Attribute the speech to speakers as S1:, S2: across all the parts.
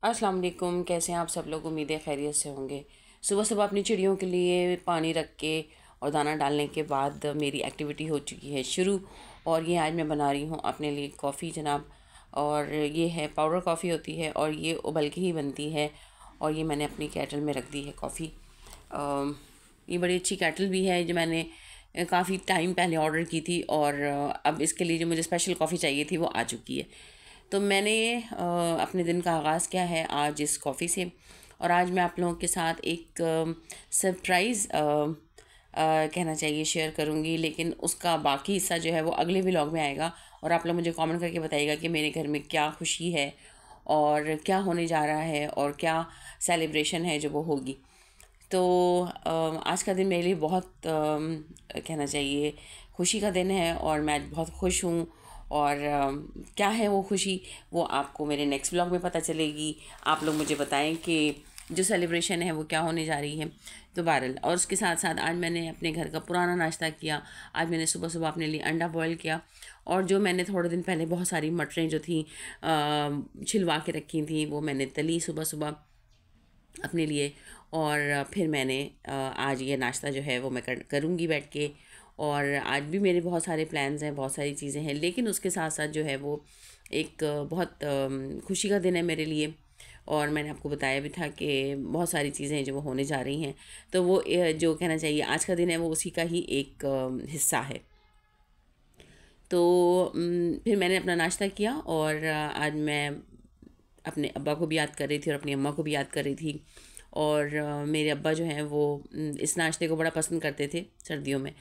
S1: अस्सलाम वालेकुम। कैसे हैं आप सब लोग? उम्मीदें खैरियत से होंगे। सुबह सुबह अपनी चिड़ियों के लिए पानी रख के और दाना डालने के बाद मेरी एक्टिविटी हो चुकी है शुरू। और ये आज मैं बना रही हूँ अपने लिए कॉफ़ी जनाब। और ये है पाउडर कॉफ़ी होती है और ये उबल के ही बनती है। और ये मैंने अपनी केटल में रख दी है कॉफ़ी। ये बड़ी अच्छी केटल भी है जो मैंने काफ़ी टाइम पहले ऑर्डर की थी। और अब इसके लिए जो मुझे स्पेशल कॉफ़ी चाहिए थी वो आ चुकी है। तो मैंने अपने दिन का आगाज़ किया है आज इस कॉफ़ी से। और आज मैं आप लोगों के साथ एक सरप्राइज़ कहना चाहिए शेयर करूँगी, लेकिन उसका बाकी हिस्सा जो है वो अगले व्लॉग में आएगा। और आप लोग मुझे कमेंट करके बताइएगा कि मेरे घर में क्या खुशी है और क्या होने जा रहा है और क्या सेलिब्रेशन है जो वो होगी। तो आज का दिन मेरे लिए बहुत कहना चाहिए खुशी का दिन है और मैं आज बहुत खुश हूँ। और क्या है वो खुशी, वो आपको मेरे नेक्स्ट व्लॉग में पता चलेगी। आप लोग मुझे बताएं कि जो सेलिब्रेशन है वो क्या होने जा रही है। तो बहरहाल, और उसके साथ साथ आज मैंने अपने घर का पुराना नाश्ता किया। आज मैंने सुबह सुबह अपने लिए अंडा बॉयल किया। और जो मैंने थोड़े दिन पहले बहुत सारी मटरें जो थी छिलवा के रखी थी वो मैंने तली सुबह सुबह अपने लिए। और फिर मैंने आज ये नाश्ता जो है वो मैं करूँगी बैठ के। और आज भी मेरे बहुत सारे प्लान्स हैं, बहुत सारी चीज़ें हैं, लेकिन उसके साथ साथ जो है वो एक बहुत खुशी का दिन है मेरे लिए। और मैंने आपको बताया भी था कि बहुत सारी चीज़ें हैं जो वो होने जा रही हैं। तो वो जो कहना चाहिए आज का दिन है वो उसी का ही एक हिस्सा है। तो फिर मैंने अपना नाश्ता किया और आज मैं अपने अब्बा को भी याद कर रही थी और अपनी अम्मा को भी याद कर रही थी। और मेरे अब्बा जो हैं वो इस नाश्ते को बड़ा पसंद करते थे सर्दियों में।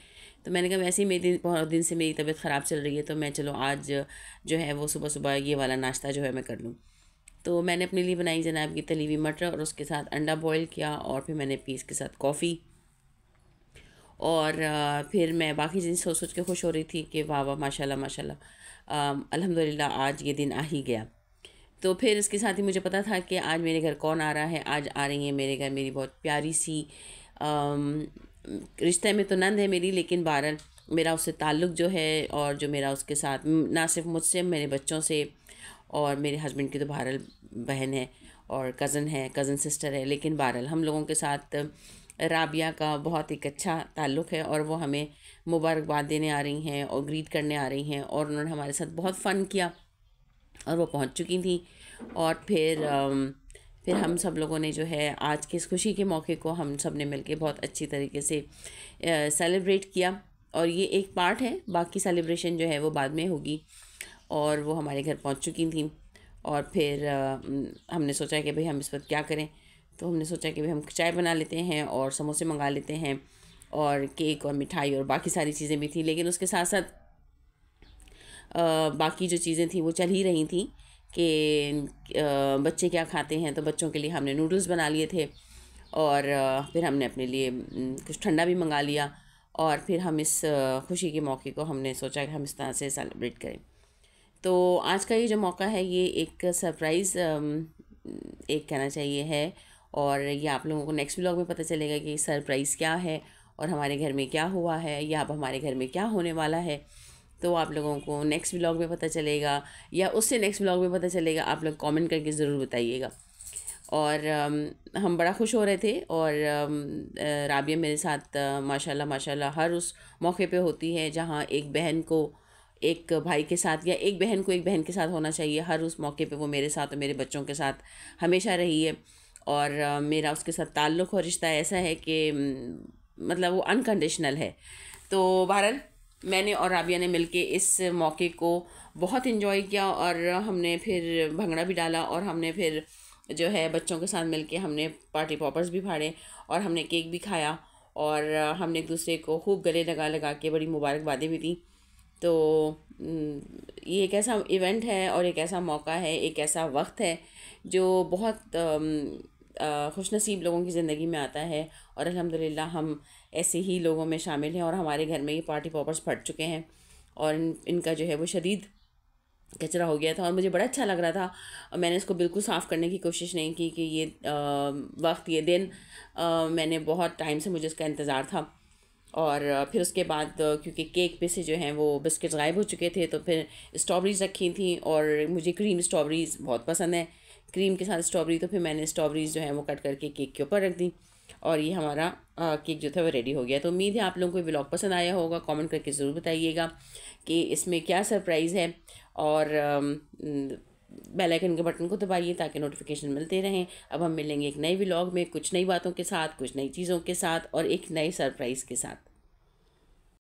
S1: तो मैंने कहा वैसे ही मेरी बहुत दिन से मेरी तबीयत ख़राब चल रही है, तो मैं चलो आज जो है वो सुबह सुबह ये वाला नाश्ता जो है मैं कर लूँ। तो मैंने अपने लिए बनाई जनाब की तली हुई मटर और उसके साथ अंडा बॉयल किया। और फिर मैंने पी इसके साथ कॉफ़ी। और फिर मैं बाकी चीज़ें सोच सोच के खुश हो रही थी कि वाह वाह माशाल्लाह माशाल्लाह, अल्हम्दुलिल्लाह आज ये दिन आ ही गया। तो फिर इसके साथ ही मुझे पता था कि आज मेरे घर कौन आ रहा है। आज आ रही है मेरे घर मेरी बहुत प्यारी सी अम, रिश्ते में तो नंद है मेरी, लेकिन बहरहाल मेरा उससे ताल्लुक़ जो है और जो मेरा उसके साथ ना सिर्फ मुझसे, मेरे बच्चों से और मेरे हस्बैंड की तो बहरहाल बहन है और कज़न है, कज़न सिस्टर है। लेकिन बहरहाल हम लोगों के साथ राबिया का बहुत एक अच्छा ताल्लुक़ है और वो हमें मुबारकबाद देने आ रही हैं और ग्रीट करने आ रही हैं। और उन्होंने हमारे साथ बहुत फ़न किया और वो पहुंच चुकी थी। और फिर हम सब लोगों ने जो है आज के इस खुशी के मौके को हम सब ने मिलके बहुत अच्छी तरीके से सेलिब्रेट किया। और ये एक पार्ट है, बाकी सेलिब्रेशन जो है वो बाद में होगी। और वो हमारे घर पहुंच चुकी थी। और फिर हमने सोचा कि भाई हम इस वक्त क्या करें। तो हमने सोचा कि भाई हम चाय बना लेते हैं और समोसे मंगा लेते हैं और केक और मिठाई और बाकी सारी चीज़ें भी थी। लेकिन उसके साथ साथ बाकी जो चीज़ें थी वो चल ही रही थी कि बच्चे क्या खाते हैं। तो बच्चों के लिए हमने नूडल्स बना लिए थे। और फिर हमने अपने लिए कुछ ठंडा भी मंगा लिया। और फिर हम इस खुशी के मौके को हमने सोचा कि हम इस तरह से सेलिब्रेट करें। तो आज का ये जो मौका है ये एक सरप्राइज़ एक कहना चाहिए है। और ये आप लोगों को नेक्स्ट व्लॉग में पता चलेगा कि सरप्राइज़ क्या है और हमारे घर में क्या हुआ है या अब हमारे घर में क्या होने वाला है। तो आप लोगों को नेक्स्ट व्लॉग में पता चलेगा या उससे नेक्स्ट व्लॉग में पता चलेगा। आप लोग कमेंट करके ज़रूर बताइएगा। और हम बड़ा खुश हो रहे थे। और राबिया मेरे साथ माशाल्लाह माशाल्लाह हर उस मौके पे होती है जहाँ एक बहन को एक भाई के साथ या एक बहन को एक बहन के साथ होना चाहिए। हर उस मौके पे वो मेरे साथ और मेरे बच्चों के साथ हमेशा रही है। और मेरा उसके साथ ताल्लुक़ और रिश्ता ऐसा है कि मतलब वो अनकंडीशनल है। तो बहरहाल मैंने और राबिया ने मिलके इस मौके को बहुत इन्जॉय किया। और हमने फिर भंगड़ा भी डाला और हमने फिर जो है बच्चों के साथ मिलके हमने पार्टी पॉपर्स भी फाड़े और हमने केक भी खाया। और हमने एक दूसरे को खूब गले लगा लगा के बड़ी मुबारकबादें भी दी। तो ये एक ऐसा इवेंट है और एक ऐसा मौका है, एक ऐसा वक्त है जो बहुत खुशनसीब लोगों की ज़िंदगी में आता है। और अल्हम्दुलिल्लाह हम ऐसे ही लोगों में शामिल हैं और हमारे घर में ये पार्टी पॉपर्स फट चुके हैं। और इनका जो है वो शदीद कचरा हो गया था और मुझे बड़ा अच्छा लग रहा था। और मैंने इसको बिल्कुल साफ़ करने की कोशिश नहीं की कि ये वक्त ये दिन मैंने बहुत टाइम से मुझे इसका इंतज़ार था। और फिर उसके बाद क्योंकि केक पे से जो हैं वो बिस्किट्स गायब हो चुके थे तो फिर स्ट्रॉबेरीज़ रखी थी और मुझे क्रीम स्ट्रॉबेरीज़ बहुत पसंद है क्रीम के साथ स्ट्रॉबेरी, तो फिर मैंने स्ट्रॉबेरीज़ जो है वो कट करके केक के ऊपर रख दी और ये हमारा केक जो था वो रेडी हो गया। तो उम्मीद है आप लोगों को ये व्लॉग पसंद आया होगा। कमेंट करके ज़रूर बताइएगा कि इसमें क्या सरप्राइज़ है, और बेल आइकन के बटन को दबाइए ताकि नोटिफिकेशन मिलते रहें। अब हम मिलेंगे एक नए व्लॉग में, कुछ नई बातों के साथ, कुछ नई चीज़ों के साथ और एक नए सरप्राइज़ के साथ।